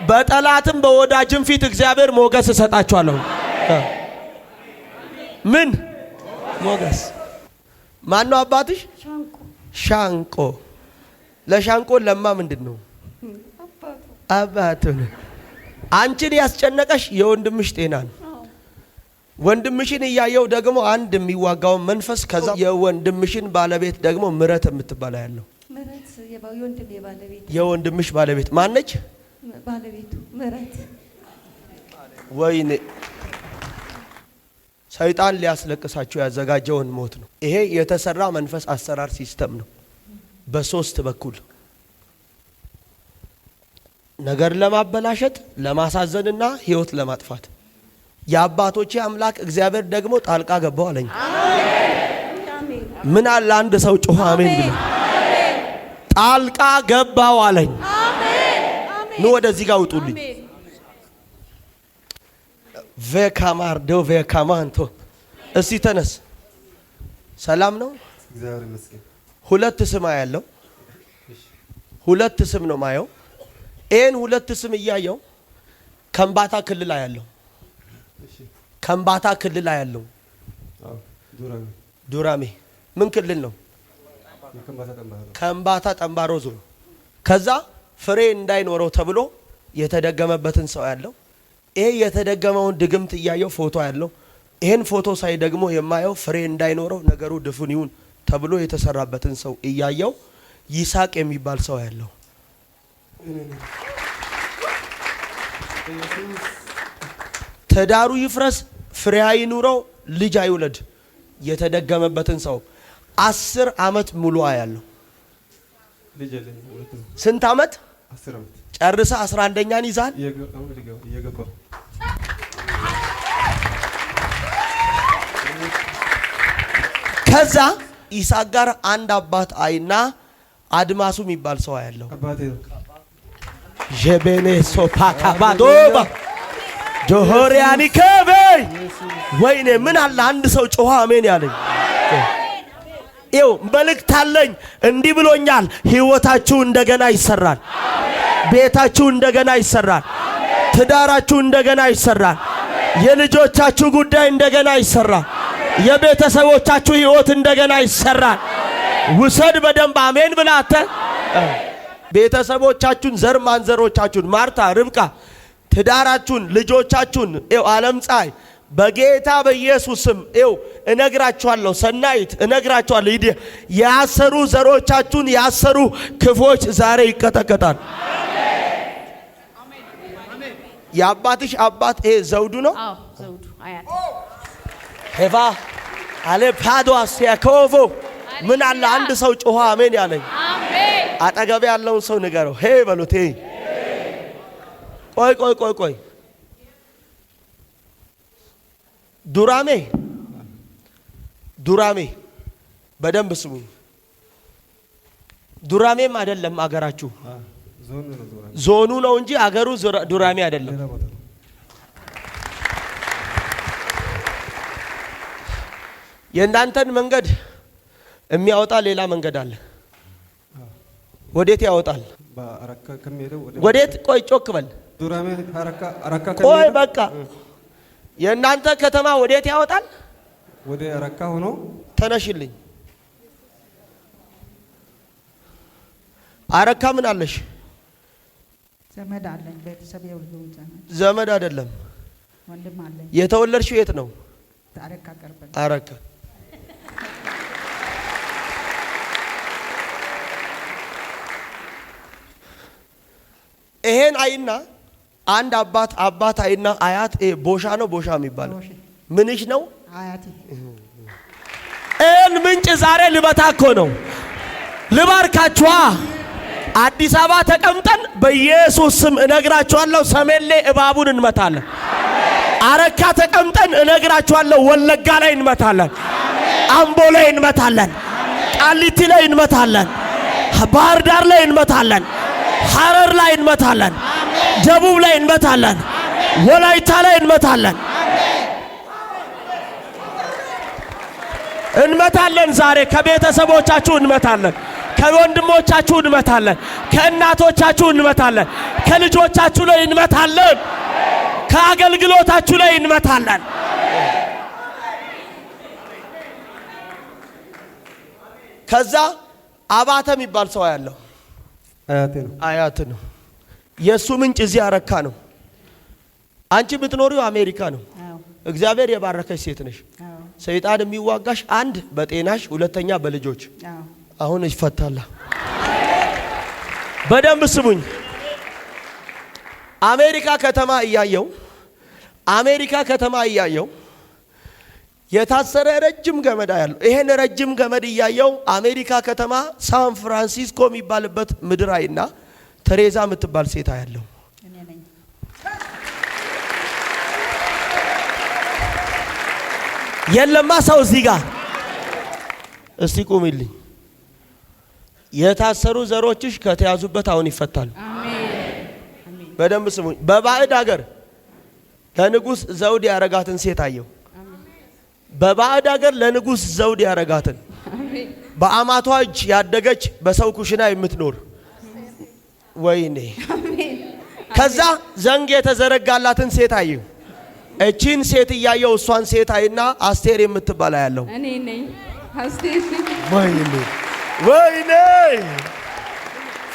በጠላትም በወዳጅም ፊት እግዚአብሔር ሞገስ እሰጣችኋለሁ። ምን ሞገስ? ማን ነው አባትሽ? ሻንቆ። ለሻንቆ ለማ ምንድን ነው? አባቱ ነው። አንቺን ያስጨነቀሽ የወንድምሽ ጤና ነው። ወንድምሽን እያየው ደግሞ አንድ የሚዋጋው መንፈስ፣ ከዛ የወንድምሽን ባለቤት ደግሞ ምረት የምትባላ ያለው። ምረት የወንድምሽ ባለቤት ማነች? ባለቤቱ ምረት። ወይኔ ሰይጣን ሊያስለቅሳቸው ያዘጋጀውን ሞት ነው። ይሄ የተሰራ መንፈስ አሰራር ሲስተም ነው። በሶስት በኩል ነገር ለማበላሸት፣ ለማሳዘንና ህይወት ለማጥፋት የአባቶቼ አምላክ እግዚአብሔር ደግሞ ጣልቃ ገባው አለኝ። ምን አለ አንድ ሰው ጮኸ አሜን ብሎ። ጣልቃ ገባው አለኝ። ኑ ወደዚህ ጋር ውጡልኝ። ቬካማር ዶ ቬካማንቶ እስቲ ተነስ። ሰላም ነው? እግዚአብሔር ይመስገን። ሁለት ስም ያለው ሁለት ስም ነው ማየው። ይሄን ሁለት ስም እያየው ከምባታ ክልል ያለው ከምባታ ክልል ያለው ዱራሜ ምን ክልል ነው? ከምባታ ጠምባሮ ዞን። ከዛ ፍሬ እንዳይኖረው ተብሎ የተደገመበትን ሰው ያለው። ይሄ የተደገመውን ድግምት እያየው ፎቶ ያለው። ይሄን ፎቶ ሳይ ደግሞ የማየው ፍሬ እንዳይኖረው ነገሩ ድፍን ይሁን ተብሎ የተሰራበትን ሰው እያየው ይሳቅ የሚባል ሰው ያለው። ትዳሩ ይፍረስ፣ ፍሬ አይኑረው፣ ልጅ አይውለድ የተደገመበትን ሰው 10 ዓመት ሙሉ ያለው። ስንት ዓመት? 10 ዓመት ጨርሰ 11ኛን ይዛል። ከዛ ይሳቅ ጋር አንድ አባት አይና አድማሱ የሚባል ሰው ያለው አባቴ ነው። ጀቤኔ ሶፓካባዶባ ጆሆሪያኒ ከበይ ወይኔ ምን አለ አንድ ሰው ጮኸ አሜን ያለኝ። ይው መልእክት አለኝ። እንዲህ ብሎኛል። ህይወታችሁ እንደገና ይሰራል። ቤታችሁ እንደገና ይሰራል። ትዳራችሁ እንደገና ይሰራል። የልጆቻችሁ ጉዳይ እንደገና ይሰራል። የቤተሰቦቻችሁ ህይወት እንደገና ይሰራል። ውሰድ በደንብ አሜን ብላተ ቤተሰቦቻችሁን፣ ዘር ማንዘሮቻችሁን፣ ማርታ፣ ርብቃ፣ ትዳራችሁን፣ ልጆቻችሁን ዓለም ፀሐይ በጌታ በኢየሱስ ስም እነግራችኋለሁ። ሰናይት እነግራችኋለሁ። ያሰሩ ዘሮቻችሁን ያሰሩ ክፎች ዛሬ ይቀጠቀጣል። የአባትሽ አባት ዘውዱ ነው። ዘውዱ አያቴ ሄቫ አለ ፓዶ አስያኮቮ ምን አለ አንድ ሰው ጮኸ አሜን ያለኝ። አሜን። አጠገብ ያለውን ሰው ንገረው ሄ በሉት። ቆይ ዱራሜ በደንብ ስሙኝ። ዱራሜም አይደለም አገራችሁ ዞኑ ነው እንጂ አገሩ ዱራሜ አይደለም። የእናንተን መንገድ የሚያወጣ ሌላ መንገድ አለ። ወዴት ያወጣል? ወዴት? ቆይ ጮክ በል። ቆይ በቃ የእናንተ ከተማ ወዴት ያወጣል? ወደ አረካ ሆኖ ተነሽልኝ። አረካ ምን አለሽ? ዘመድ አለኝ። ቤተሰብ የሁሉ ዘመድ አይደለም ወንድም አለኝ። የተወለድሽው የት ነው? አረካ ቀርበን። አረካ ይሄን አይና አንድ አባት አይና አያት ቦሻ ነው ቦሻ የሚባለው ምንሽ ነው? አያቴ ምንጭ ዛሬ ልበታ እኮ ነው። ልባርካችኋ። አዲስ አበባ ተቀምጠን በኢየሱስ ስም እነግራችኋለሁ ሰሜን ላይ እባቡን እንመታለን። አረካ ተቀምጠን እነግራችኋለሁ ወለጋ ላይ እንመታለን። አምቦ ላይ እንመታለን። ቃሊቲ ላይ እንመታለን። ባህር ዳር ላይ እንመታለን። ሐረር ላይ እንመታለን። ደቡብ ላይ እንመታለን። ወላይታ ላይ እንመታለን። እንመታለን። ዛሬ ከቤተሰቦቻችሁ እንመታለን። ከወንድሞቻችሁ እንመታለን። ከእናቶቻችሁ እንመታለን። ከልጆቻችሁ ላይ እንመታለን። ከአገልግሎታችሁ ላይ እንመታለን። ከዛ አባተ የሚባል ሰው ያለው አያት ነው። የሱ ምንጭ እዚህ አረካ ነው። አንቺ የምትኖሪው አሜሪካ ነው። እግዚአብሔር የባረከሽ ሴት ነሽ። ሰይጣን የሚዋጋሽ አንድ በጤናሽ፣ ሁለተኛ በልጆች። አሁን ይፈታላ። በደንብ ስሙኝ። አሜሪካ ከተማ እያየው የታሰረ ረጅም ገመድ ያለው ይሄን ረጅም ገመድ እያየው አሜሪካ ከተማ ሳን ፍራንሲስኮ የሚባልበት ምድር አይና ተሬዛ የምትባል ሴት ያለው የለማ ሰው እዚህ ጋር እስቲ ቁሚልኝ። የታሰሩ ዘሮችሽ ከተያዙበት አሁን ይፈታሉ። አሜን። በደንብ ስሙኝ። በባዕድ ሀገር ለንጉስ ዘውድ ያረጋትን ሴት አየው። በባዕድ ሀገር ለንጉስ ዘውድ ያረጋትን በአማቷ እጅ ያደገች በሰው ኩሽና የምትኖር ወይኔ። ከዛ ዘንግ የተዘረጋላትን ሴት አየው። እቺን ሴት እያየው እሷን ሴት አይና አስቴር የምትባል ያለው እኔ ነኝ። አስቴር ወይኔ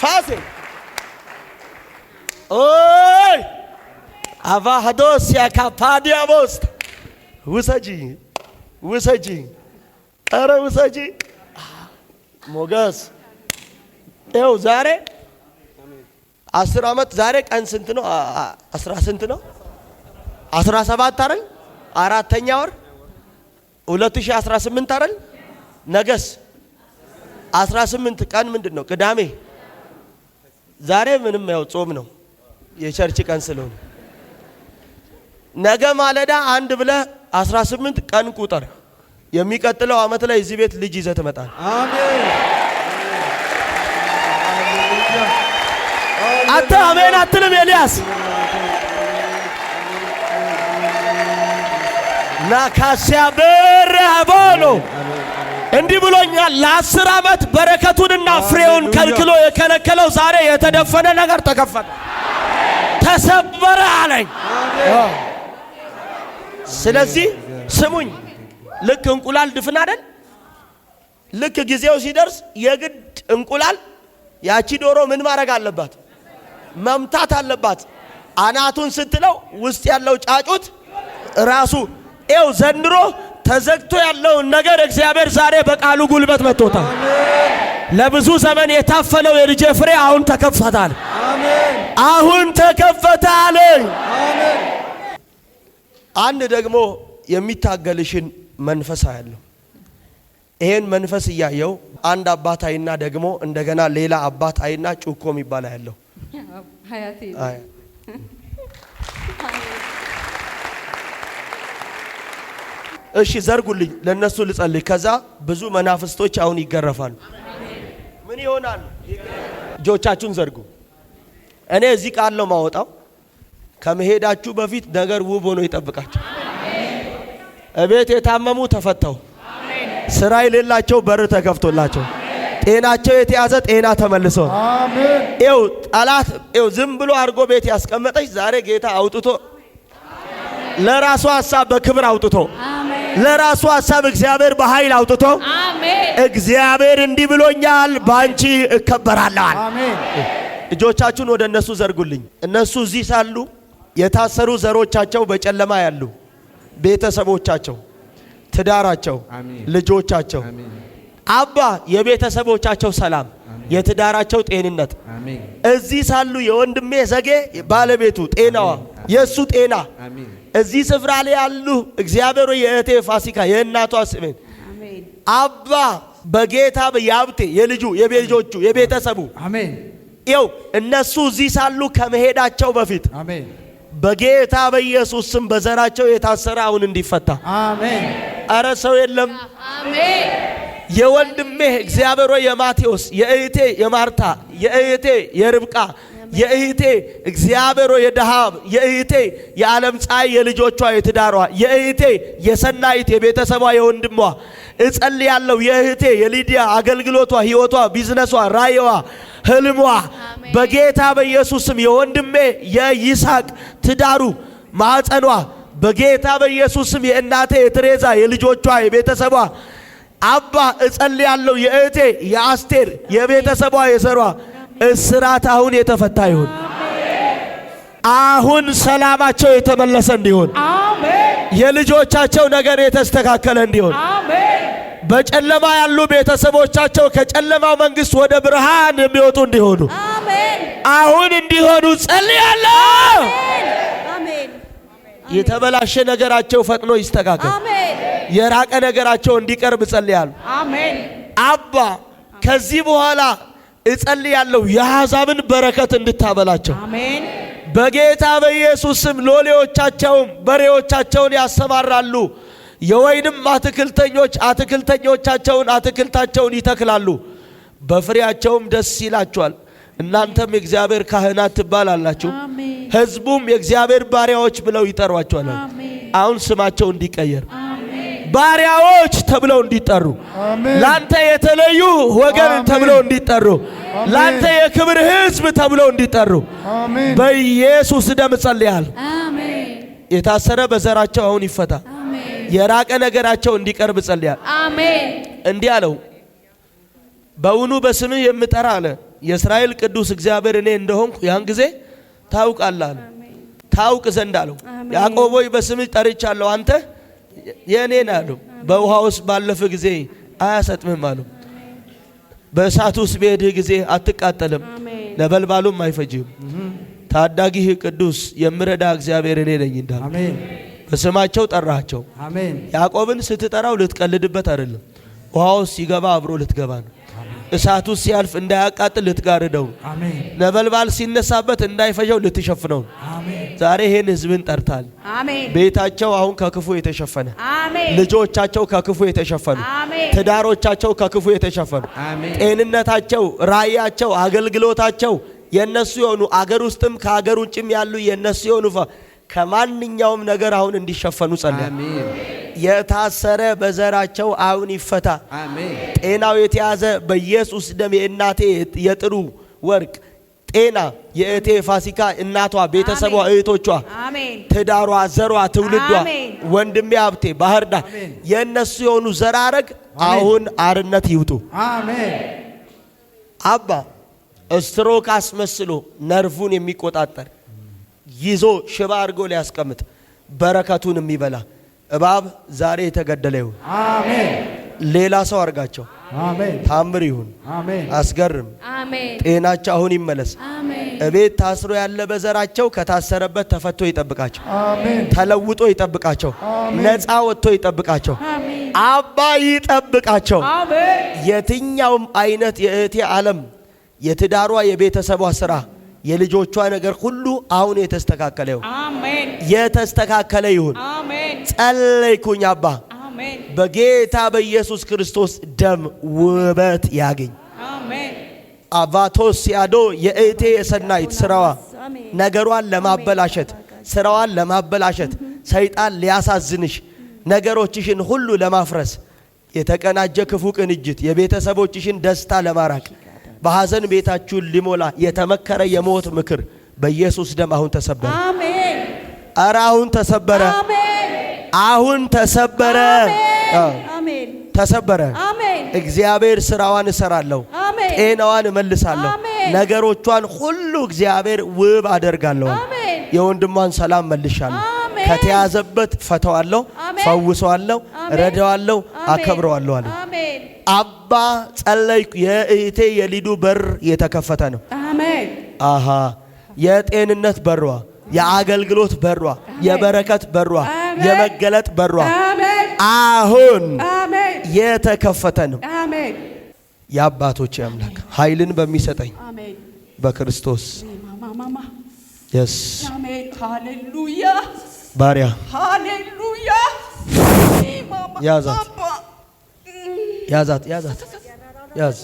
ፋሴ ኦይ አቫሃዶስ ያካፓዲያቦስ ውሰጂ ኧረ ውሰጂ ሞገስ። ይኸው ዛሬ 10 ዓመት ዛሬ ቀን ስንት ነው? 10 ስንት ነው? 17 አይደል? አራተኛ ወር 2018 አይደል? ነገስ 18 ቀን ምንድን ነው? ቅዳሜ። ዛሬ ምንም ያው ጾም ነው የቸርች ቀን ስለሆነ ነገ ማለዳ አንድ ብለህ 18 ቀን ቁጥር። የሚቀጥለው አመት ላይ እዚህ ቤት ልጅ ይዘህ ትመጣለህ። አሜን። አንተ አሜን አትልም? ኤልያስ ናካሲያ በረሃቦሎ እንዲህ ብሎኛል። ለ10 ዓመት በረከቱንና ፍሬውን ከልክሎ የከለከለው ዛሬ የተደፈነ ነገር ተከፈተ፣ ተሰበረ አለኝ። ስለዚህ ስሙኝ፣ ልክ እንቁላል ድፍን አይደል? ልክ ጊዜው ሲደርስ የግድ እንቁላል ያቺ ዶሮ ምን ማድረግ አለባት? መምታት አለባት። አናቱን ስትለው ውስጥ ያለው ጫጩት ራሱ ኤው ዘንድሮ ተዘግቶ ያለውን ነገር እግዚአብሔር ዛሬ በቃሉ ጉልበት መጥቶታል። ለብዙ ዘመን የታፈነው የልጄ ፍሬ አሁን ተከፈታል። አሁን ተከፈታል። አንድ ደግሞ የሚታገልሽን መንፈስ ያለው ይሄን መንፈስ እያየው አንድ አባት አይና ደግሞ እንደገና ሌላ አባት አይና ጩኮ የሚባል ያለው ሀያቴ እሺ ዘርጉልኝ ለነሱ ልጸልይ። ከዛ ብዙ መናፍስቶች አሁን ይገረፋሉ። ምን ይሆናል? እጆቻችሁን ዘርጉ። እኔ እዚህ ቃል ነው ማወጣው። ከመሄዳችሁ በፊት ነገር ውብ ሆኖ ይጠብቃችሁ። እቤት የታመሙ ተፈተው፣ ስራ የሌላቸው በር ተከፍቶላቸው፣ ጤናቸው የተያዘ ጤና ተመልሶ፣ አሜን። ይው ጠላት ይው ዝም ብሎ አድርጎ ቤት ያስቀመጠች ዛሬ ጌታ አውጥቶ ለራሱ ሐሳብ በክብር አውጥቶ ለራሱ ሐሳብ እግዚአብሔር በኃይል አውጥቶ እግዚአብሔር እንዲህ ብሎኛል ባንቺ እከበራለሁ። አሜን። እጆቻችሁን ወደ እነሱ ዘርጉልኝ። እነሱ እዚህ ሳሉ የታሰሩ ዘሮቻቸው በጨለማ ያሉ ቤተሰቦቻቸው፣ ትዳራቸው፣ ልጆቻቸው አባ የቤተሰቦቻቸው ሰላም፣ የትዳራቸው ጤንነት እዚህ ሳሉ የወንድሜ ዘጌ ባለቤቱ ጤናዋ የሱ ጤና እዚህ ስፍራ ላይ ያሉ እግዚአብሔር የእህቴ ፋሲካ የእናቷ ስሜን አባ በጌታ በያብቴ የልጁ የቤጆቹ የቤተሰቡ አሜን። ይው እነሱ እዚህ ሳሉ ከመሄዳቸው በፊት አሜን። በጌታ በኢየሱስ ስም በዘራቸው የታሰረ አሁን እንዲፈታ አሜን። አረ ሰው የለም። አሜን። የወንድሜ እግዚአብሔር የማቴዎስ የእህቴ የማርታ የእህቴ የርብቃ የእህቴ እግዚአብሔር የደሃብ የእህቴ የዓለም ፀሐይ የልጆቿ የትዳሯ የእህቴ የሰናይት የቤተሰቧ የወንድሟ እጸልያለሁ። የእህቴ የሊዲያ አገልግሎቷ ህይወቷ ቢዝነሷ ራእይዋ ህልሟ በጌታ በኢየሱስ ስም የወንድሜ የይስሐቅ ትዳሩ ማዕፀኗ በጌታ በኢየሱስ ስም የእናቴ የትሬዛ የልጆቿ የቤተሰቧ አባ እጸልያለሁ። የእህቴ የአስቴር የቤተሰቧ የዘሯ እስራት አሁን የተፈታ ይሁን። አሁን ሰላማቸው የተመለሰ እንዲሆን፣ የልጆቻቸው ነገር የተስተካከለ እንዲሆን፣ በጨለማ ያሉ ቤተሰቦቻቸው ከጨለማው መንግስት ወደ ብርሃን የሚወጡ እንዲሆኑ አሁን እንዲሆኑ ጸልያለሁ። የተበላሸ ነገራቸው ፈጥኖ ይስተካከል። የራቀ ነገራቸው እንዲቀርብ ጸልያለሁ። አባ ከዚህ በኋላ እጸልያለሁ የአሕዛብን በረከት እንድታበላቸው በጌታ በኢየሱስ ስም። ሎሌዎቻቸውም በሬዎቻቸውን ያሰማራሉ፣ የወይንም አትክልተኞች አትክልተኞቻቸውን አትክልታቸውን ይተክላሉ፣ በፍሬያቸውም ደስ ይላቸዋል። እናንተም የእግዚአብሔር ካህናት ትባላላችሁ፣ ሕዝቡም የእግዚአብሔር ባሪያዎች ብለው ይጠሯቸዋል። አሁን ስማቸው እንዲቀየር ባሪያዎች ተብለው እንዲጠሩ፣ ላንተ የተለዩ ወገን ተብለው እንዲጠሩ፣ ላንተ የክብር ሕዝብ ተብለው እንዲጠሩ በኢየሱስ ደም ጸልያለሁ። የታሰረ በዘራቸው አሁን ይፈታ። የራቀ ነገራቸው እንዲቀርብ ጸልያለሁ። እንዲህ አለው፣ በውኑ በስምህ የምጠራ አለ የእስራኤል ቅዱስ እግዚአብሔር እኔ እንደሆንኩ ያን ጊዜ ታውቃለህ አለ። ታውቅ ዘንድ አለው። ያዕቆብ ሆይ በስምህ ጠርቻለሁ አንተ የኔ ነህ አለው። በውሃ ውስጥ ባለፈ ጊዜ አያሰጥምም አለው። በእሳት ውስጥ በሄድህ ጊዜ አትቃጠልም፣ ነበልባሉም አይፈጅም። ታዳጊህ ቅዱስ የምረዳ እግዚአብሔር እኔ ነኝ እንዳለ በስማቸው ጠራቸው። ያዕቆብን ስትጠራው ልትቀልድበት አይደለም። ውሃ ውስጥ ሲገባ አብሮ ልትገባ ነው። እሳቱ ሲያልፍ እንዳያቃጥል ልትጋርደው፣ ነበልባል ሲነሳበት እንዳይፈጀው ልትሸፍነው። ዛሬ ይሄን ህዝብን ጠርታል። ቤታቸው አሁን ከክፉ የተሸፈነ፣ ልጆቻቸው ከክፉ የተሸፈኑ፣ ትዳሮቻቸው ከክፉ የተሸፈኑ፣ ጤንነታቸው፣ ራእያቸው፣ አገልግሎታቸው የነሱ የሆኑ አገር ውስጥም ከአገር ውጭም ያሉ የነሱ የሆኑ ከማንኛውም ነገር አሁን እንዲሸፈኑ ጸልያ። የታሰረ በዘራቸው አሁን ይፈታ። ጤናው የተያዘ በኢየሱስ ደም የእናቴ የጥሩ ወርቅ ጤና የእህቴ ፋሲካ እናቷ፣ ቤተሰቧ፣ እህቶቿ፣ ትዳሯ፣ ዘሯ፣ ትውልዷ፣ ወንድሜ ሀብቴ ባህር ዳር የነሱ የሆኑ ዘራረግ አሁን አርነት ይውጡ። አባ ስትሮክ አስመስሎ ነርቭን የሚቆጣጠር ይዞ ሽባ አድርጎ ሊያስቀምጥ በረከቱን የሚበላ እባብ ዛሬ የተገደለ ይሁን። አሜን። ሌላ ሰው አርጋቸው። አሜን። ታምር ይሁን። አሜን። አስገርም። አሜን። ጤናቸው አሁን ይመለስ። አሜን። እቤት ታስሮ ያለ በዘራቸው ከታሰረበት ተፈቶ ይጠብቃቸው። አሜን። ተለውጦ ይጠብቃቸው። ነፃ ወጥቶ ይጠብቃቸው። አሜን። አባ ይጠብቃቸው። አሜን። የትኛውም አይነት የእህቴ ዓለም የትዳሯ የቤተሰቧ ስራ የልጆቿ ነገር ሁሉ አሁን የተስተካከለ ይሁን። አሜን። የተስተካከለ ይሁን። አሜን። ጸለይኩኝ አባ አሜን። በጌታ በኢየሱስ ክርስቶስ ደም ውበት ያገኝ። አሜን። አቫቶስ ያዶ የእህቴ የሰናይት ስራዋ ነገሯን ለማበላሸት ስራዋን ለማበላሸት ሰይጣን ሊያሳዝንሽ ነገሮችሽን ሁሉ ለማፍረስ የተቀናጀ ክፉ ቅንጅት የቤተሰቦችሽን ደስታ ለማራቅ በሐዘን ቤታችሁን ሊሞላ የተመከረ የሞት ምክር በኢየሱስ ደም አሁን ተሰበረ። አሜን። ኧረ አሁን ተሰበረ። አሁን ተሰበረ። አሜን። ተሰበረ። አሜን። እግዚአብሔር ስራዋን እሰራለሁ። አሜን። ጤናዋን እመልሳለሁ። አሜን። ነገሮቿን ሁሉ እግዚአብሔር ውብ አደርጋለሁ። አሜን። የወንድሟን ሰላም መልሻለሁ። አሜን። ከተያዘበት ፈተዋለሁ፣ አሜን። ፈውሰዋለሁ፣ አሜን። ረዳዋለሁ፣ አሜን። አከብረዋለሁ አለ። አሜን። አባ ጸለይኩ። የእህቴ የሊዱ በር የተከፈተ ነው። አሜን። አሃ የጤንነት በሯ፣ የአገልግሎት በሯ፣ የበረከት በሯ፣ አሜን። የመገለጥ በሯ አሜን። አሁን አሜን። የተከፈተ ነው። አሜን። የአባቶች አምላክ ኃይልን በሚሰጠኝ አሜን። በክርስቶስ ማማ የስ አሜን። ሃሌሉያ ባሪያ ሃሌሉያ። ያዛት ያዛት ያዛት ያዝ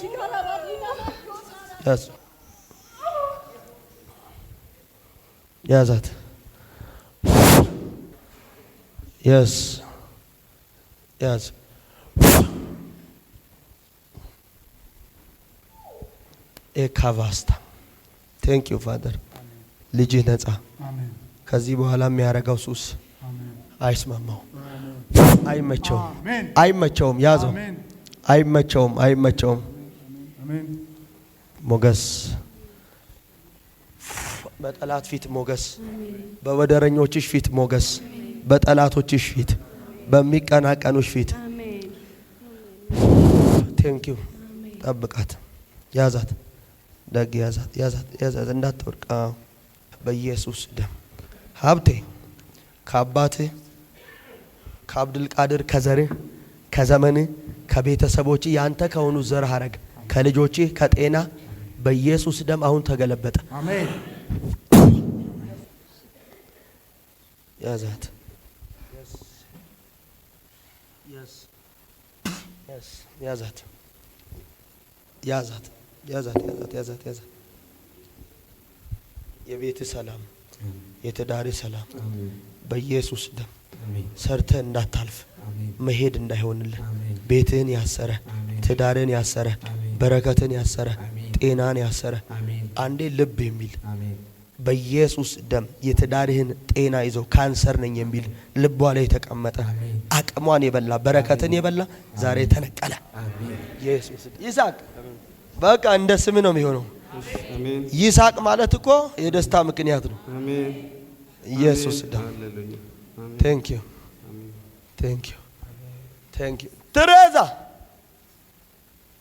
ያዝ ያዛት የስ ያዝ ኤካቫስታ ቴንክ ዩ ፋደር። ልጅህ ነጻ። ከዚህ በኋላ የሚያረጋው ሱስ አይስማማው፣ አይመቸውም፣ አይመቸውም። ያዘው። አይመቸውም፣ አይመቸውም። ሞገስ በጠላት ፊት ሞገስ፣ በወደረኞችሽ ፊት ሞገስ፣ በጠላቶችሽ ፊት፣ በሚቀናቀኑሽ ፊት። ቴንክ ዩ። ጠብቃት። ያዛት ደግ ያዛት ያዛት ያዛት እንዳትወርቅ በኢየሱስ ደም። ሀብቴ ከአባትህ ከአብዱል ቃድር ከዘርህ ከዘመንህ ከቤተሰቦች ያንተ ከሆኑ ዘር ሐረግ ከልጆችህ ከጤና በኢየሱስ ደም አሁን ተገለበጠ። አሜን። ያዛት ያዛት ያዛት ያዛት ያዛት ያዛት ያዛት። የቤት ሰላም የትዳር ሰላም በኢየሱስ ደም ሰርተ እንዳታልፍ መሄድ እንዳይሆንልህ ቤትህን ያሰረ ትዳርን ያሰረ በረከትን ያሰረ ጤናን ያሰረ አንዴ ልብ የሚል በኢየሱስ ደም የትዳርህን ጤና ይዘው ካንሰር ነኝ የሚል ልቧ ላይ የተቀመጠ አቅሟን የበላ በረከትን የበላ ዛሬ ተነቀለ። ኢየሱስ ይስሐቅ በቃ እንደ ስም ነው የሚሆነው። ይስሐቅ ማለት እኮ የደስታ ምክንያት ነው። ኢየሱስ ደም ቴንክ ዩ ቴንክ ዩ ቴንክ ዩ። ትሬዛ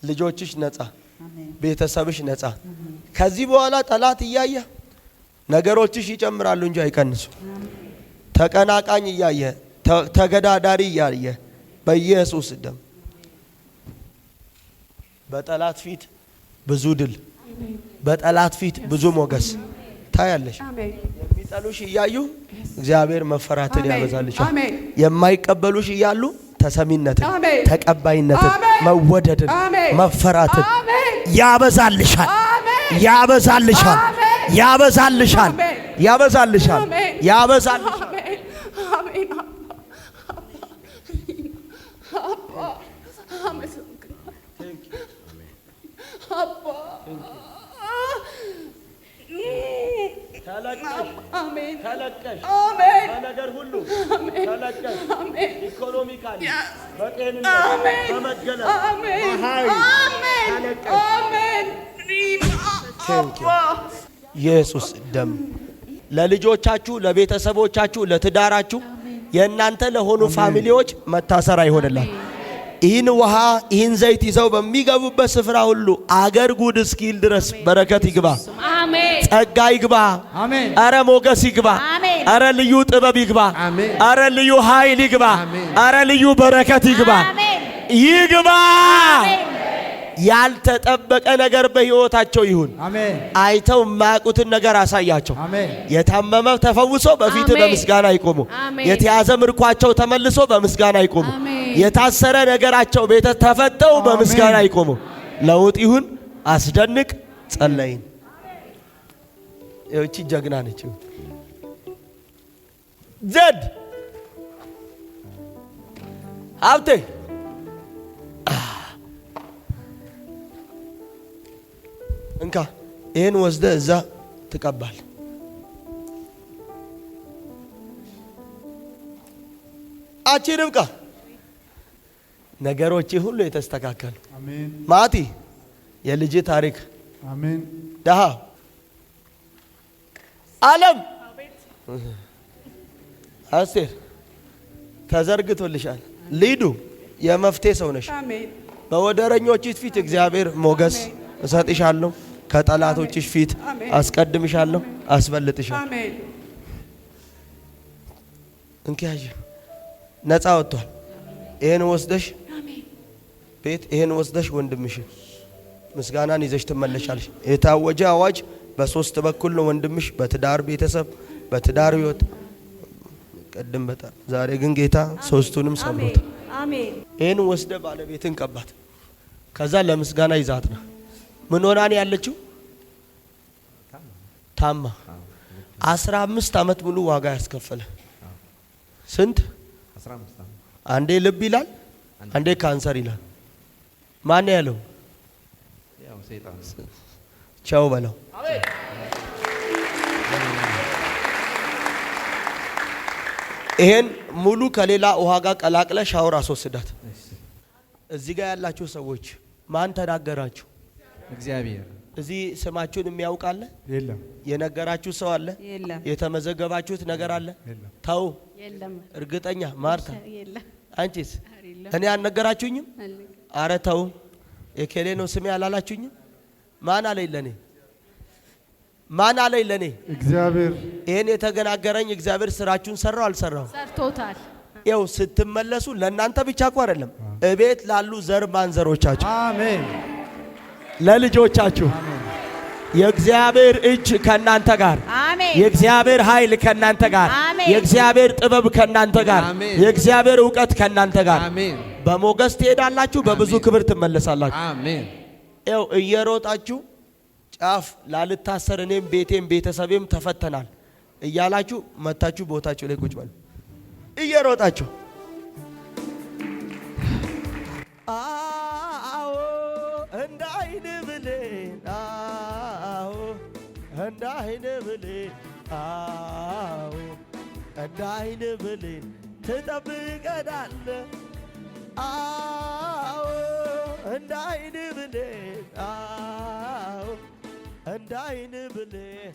ልጆችሽ ነጻ፣ ቤተሰብሽ ነጻ። ከዚህ በኋላ ጠላት እያየ ነገሮችሽ ይጨምራሉ እንጂ አይቀንሱ። ተቀናቃኝ እያየ ተገዳዳሪ እያየ በኢየሱስ ደም በጠላት ፊት ብዙ ድል፣ በጠላት ፊት ብዙ ሞገስ ታያለሽ። የሚጠሉሽ እያዩ እግዚአብሔር መፈራትን ያበዛልሻል። የማይቀበሉሽ እያሉ ተሰሚነትን፣ ተቀባይነትን፣ መወደድን፣ መፈራትን ያበዛልሻል። ያበዛልሻል። ያበዛልሻል። ያበዛልሻል። ያበዛልሻል። ተለቀሽ በነገር ሁሉ ተለቀሽ። ኢኮኖሚካሊ በጤንነት በመገለጥ ኢየሱስ ደም ለልጆቻችሁ፣ ለቤተሰቦቻችሁ፣ ለትዳራችሁ የእናንተ ለሆኑ ፋሚሊዎች መታሰር አይሆንላችሁ። ይህን ውሃ ይህን ዘይት ይዘው በሚገቡበት ስፍራ ሁሉ አገር ጉድ እስኪል ድረስ በረከት ይግባ፣ አሜን። ጸጋ ይግባ፣ አሜን። አረ ሞገስ ይግባ፣ አረ ልዩ ጥበብ ይግባ፣ አረ ልዩ ኃይል ይግባ፣ አረ ልዩ በረከት ይግባ፣ ይግባ። ያልተጠበቀ ነገር በሕይወታቸው ይሁን። አሜን። አይተው የማያውቁትን ነገር አሳያቸው። አሜን። የታመመ ተፈውሶ በፊት አሜን። በምስጋና ይቆሙ። አሜን። የተያዘ ምርኳቸው ተመልሶ በምስጋና ይቆሙ። አሜን። የታሰረ ነገራቸው ቤተ ተፈተው በምስጋና ይቆሙ። ለውጥ ይሁን። አስደንቅ። ጸለይን። እቺ ጀግና ነች። ዘድ ሀብቴ እንካ ይህን ወስደ እዛ ትቀባል። አቺ ርብቃ ነገሮች ሁሉ የተስተካከሉ። አሜን። ማቲ የልጅ ታሪክ። አሜን። ደሃ ዓለም አስቴር ተዘርግቶልሻል። ሊዱ የመፍትሄ ሰው ነሽ። በወደረኞች ፊት እግዚአብሔር ሞገስ እሰጥሻለሁ። ከጠላቶችሽ ፊት አስቀድምሻለሁ፣ አስበልጥሻለሁ። እንኪያዥ ነፃ ወጥቷል። ይሄን ወስደሽ ቤት ይሄን ወስደሽ ወንድምሽን ምስጋናን ይዘሽ ትመለሻለሽ። የታወጀ አዋጅ በሶስት በኩል ነው። ወንድምሽ በትዳር ቤተሰብ፣ በትዳር ህይወት ቀድም በጣም ዛሬ ግን ጌታ ሶስቱንም ሰምሮታል። አሜን። ይሄን ወስደ ባለቤትን ቀባት። ከዛ ለምስጋና ይዛት ነው። ምን ሆና ነው ያለችው? ታማ 15 ዓመት ሙሉ ዋጋ ያስከፈለ። ስንት? 15 ዓመት። አንዴ ልብ ይላል፣ አንዴ ካንሰር ይላል። ማን ያለው? ያው ሰይጣን። ቻው በለው። ይሄን ሙሉ ከሌላ ውሃ ጋር ቀላቅለ ሻወር አስወስዳት። እዚህ ጋር ያላችሁ ሰዎች ማን ተናገራችሁ? እግዚአብሔር። እዚህ ስማችሁን የሚያውቅ አለ? የለም። የነገራችሁ ሰው አለ? የለም። የተመዘገባችሁት ነገር አለ? የለም። ተው። የለም። እርግጠኛ ማርታ? የለም። አንቺስ? እኔ አልነገራችሁኝም? አረ ተው። የኬሌ ነው ስሜ አላላችሁኝም? ማን አለኝ ለኔ? ማን አለኝ ለኔ? እግዚአብሔር። ይሄን የተገናገረኝ እግዚአብሔር ስራችሁን ሰራው አልሰራው? ሰርቶታል። ይኸው ስትመለሱ ለእናንተ ብቻ እኮ አይደለም፣ እቤት ላሉ ዘር ማንዘሮቻችሁ፣ አሜን፣ ለልጆቻችሁ የእግዚአብሔር እጅ ከናንተ ጋር፣ የእግዚአብሔር ኃይል ከናንተ ጋር፣ የእግዚአብሔር ጥበብ ከናንተ ጋር፣ የእግዚአብሔር ዕውቀት ከናንተ ጋር። በሞገስ ትሄዳላችሁ፣ በብዙ ክብር ትመለሳላችሁ። አሜን። ይኸው እየሮጣችሁ ጫፍ ላልታሰር እኔም ቤቴም ቤተሰቤም ተፈተናል እያላችሁ መታችሁ ቦታችሁ ላይ ቁጭ በሉ። እየሮጣችሁ አዎ እንደ አይን ብሌን፣ አዎ እንደ አይን ብሌን፣ አዎ እንደ አይን ብሌን ትጠብቀናለህ። አዎ እንደ አይን ብሌን፣ አዎ እንደ አይን ብሌን